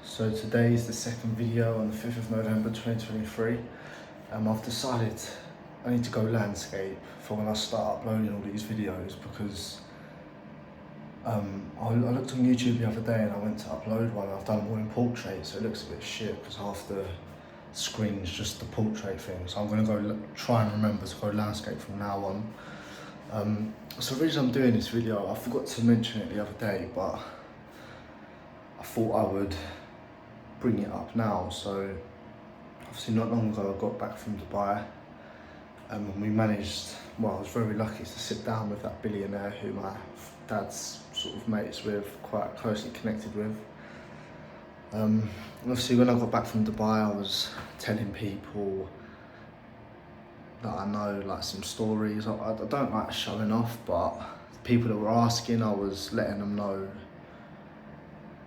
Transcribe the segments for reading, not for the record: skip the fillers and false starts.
So today is the second video on the 5th of November 2023. I've decided I need to go landscape for when I start uploading all these videos because I looked on YouTube the other day and I went to upload one. I've done one in portrait, so it looks a bit shit because half the screen's just the portrait thing. So I'm going to go try and remember to go landscape from now on. So the reason I'm doing this video, I forgot to mention it the other day, but I thought I would bring it up now. So obviously not long ago I got back from Dubai and we managed, well I was very lucky to sit down with that billionaire who my dad's sort of mates with, quite closely connected with. And obviously when I got back from Dubai I was telling people that I know like some stories. I don't like showing off, but the people that were asking, I was letting them know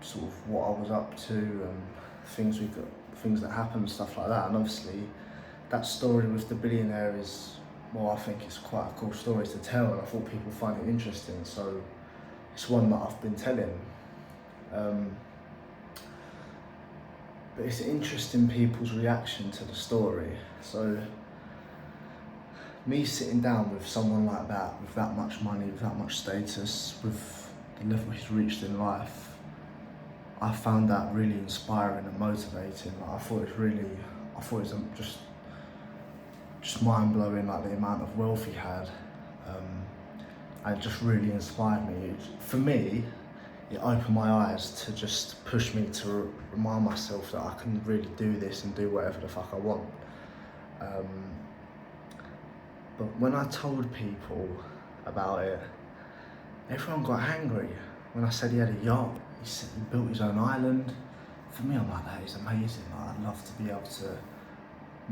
sort of what I was up to and things that happened, stuff like that. And obviously that story with the billionaire is, well, I think it's quite a cool story to tell, and I thought people find it interesting, so it's one that I've been telling. But it's interesting people's reaction to the story. So me sitting down with someone like that, with that much money, with that much status, with the level he's reached in life, I found that really inspiring and motivating. Like, I thought it was just mind-blowing, like the amount of wealth he had. And it just really inspired me. For me, it opened my eyes to just push me to remind myself that I can really do this and do whatever the fuck I want. But when I told people about it, everyone got angry. When I said he had a yacht, he said he built his own island. For me, I'm like, that is amazing. Like, I'd love to be able to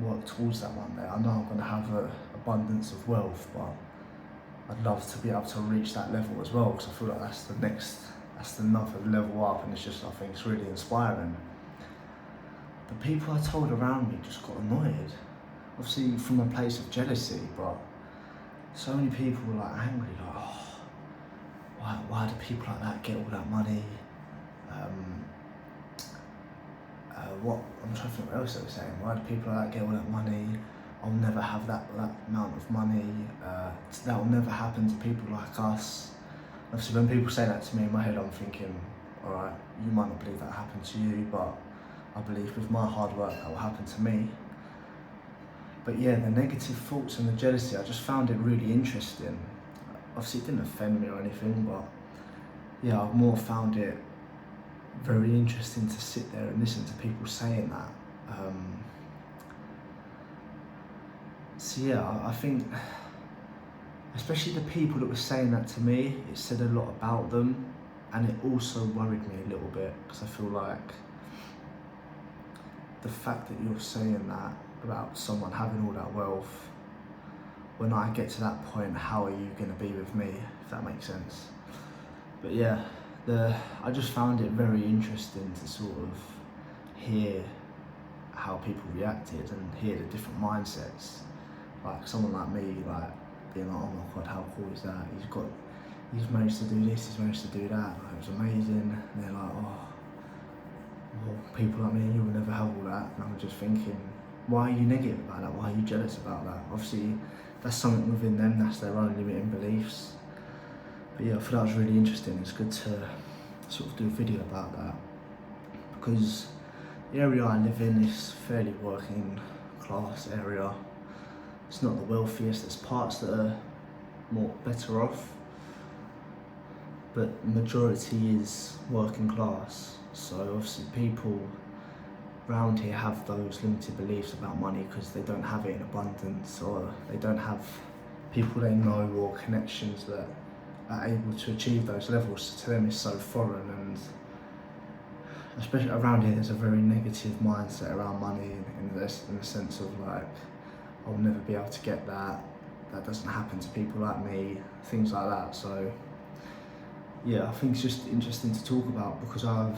work towards that one day. I know I'm going to have an abundance of wealth, but I'd love to be able to reach that level as well, because I feel like that's another level up, and it's just, I think it's really inspiring. But people I told around me just got annoyed. Obviously from a place of jealousy, but so many people were like angry, like, oh, why do people like that get all that money? What I'm trying to think what else they were saying. Why do people like that get all that money? I'll never have that amount of money. That will never happen to people like us. Obviously, when people say that to me, in my head, I'm thinking, all right, you might not believe that happened to you, but I believe with my hard work that will happen to me. But yeah, the negative thoughts and the jealousy, I just found it really interesting. Obviously, it didn't offend me or anything, but yeah, I've more found it very interesting to sit there and listen to people saying that. So yeah, I think, especially the people that were saying that to me, it said a lot about them, and it also worried me a little bit, because I feel like the fact that you're saying that about someone having all that wealth, when I get to that point, how are you going to be with me, if that makes sense? But yeah, I just found it very interesting to sort of hear how people reacted and hear the different mindsets. Like someone like me, like being like, oh my god, how cool is that? He's managed to do this, he's managed to do that. Like, it was amazing. And they're like, oh, well, people like me, you will never have all that. And I'm just thinking, why are you negative about that? Why are you jealous about that? Obviously, that's something within them, that's their own limiting beliefs. But yeah, I thought that was really interesting. It's good to sort of do a video about that, because the area I live in is fairly working class area. It's not the wealthiest, there's parts that are better off, but the majority is working class. So obviously people around here have those limited beliefs about money because they don't have it in abundance, or they don't have people they know or connections that are able to achieve those levels. So to them it's so foreign, and especially around here there's a very negative mindset around money in the sense of like, I'll never be able to get that, that doesn't happen to people like me, things like that. So yeah, I think it's just interesting to talk about, because I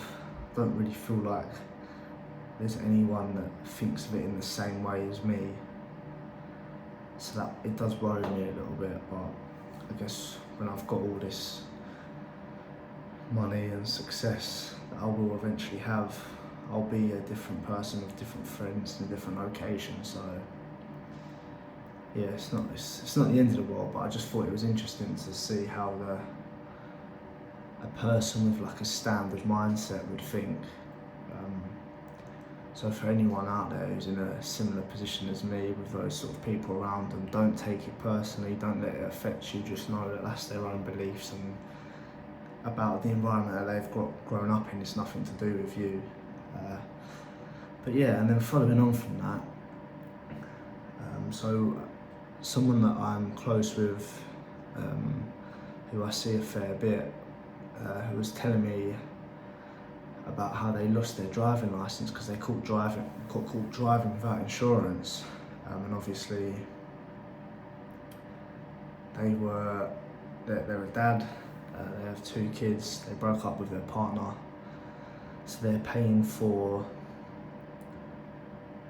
don't really feel like there's anyone that thinks of it in the same way as me. So that it does worry me a little bit, but I guess when I've got all this money and success that I will eventually have, I'll be a different person with different friends in a different location. So yeah, it's not the end of the world, but I just thought it was interesting to see how a person with like a standard mindset would think. So for anyone out there who's in a similar position as me with those sort of people around them, don't take it personally, don't let it affect you, just know that that's their own beliefs and about the environment that they've grown up in. It's nothing to do with you. But yeah, and then following on from that, so someone that I'm close with, who I see a fair bit, who was telling me about how they lost their driving license because they got caught driving without insurance, and obviously they're a dad, they have 2 kids, they broke up with their partner, so they're paying for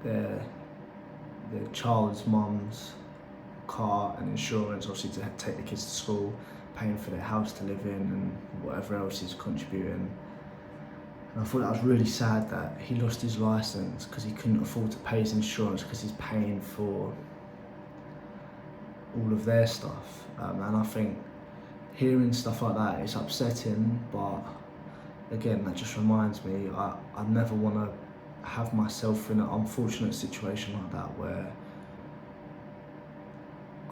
their child's mum's car and insurance, obviously to take the kids to school, paying for their house to live in and whatever else he's contributing. And I thought that was really sad that he lost his license because he couldn't afford to pay his insurance because he's paying for all of their stuff. And I think hearing stuff like that, it's upsetting, but again, that just reminds me, I never want to have myself in an unfortunate situation like that where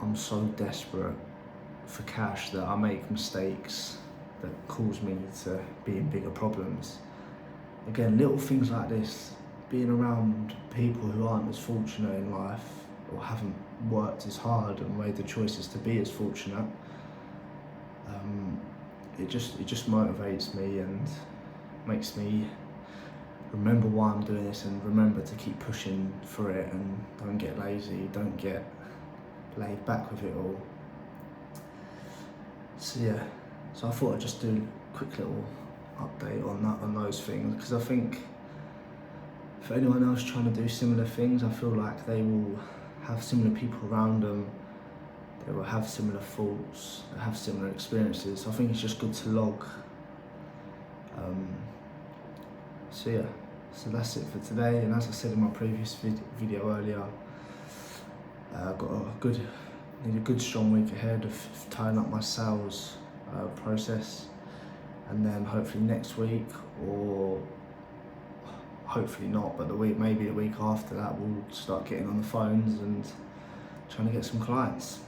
I'm so desperate for cash that I make mistakes that cause me to be in bigger problems. Again, little things like this, being around people who aren't as fortunate in life or haven't worked as hard and made the choices to be as fortunate, it just motivates me and makes me remember why I'm doing this and remember to keep pushing for it and don't get lazy, don't get laid back with it all. So yeah, so I thought I'd just do a quick little update on those things, because I think for anyone else trying to do similar things, I feel like they will have similar people around them, they will have similar thoughts, they have similar experiences. So I think it's just good to log. So yeah, so that's it for today, and as I said in my previous video earlier, I've got need a good strong week ahead of tying up my sales process, and then hopefully next week, or hopefully not, but maybe the week after that, we'll start getting on the phones and trying to get some clients.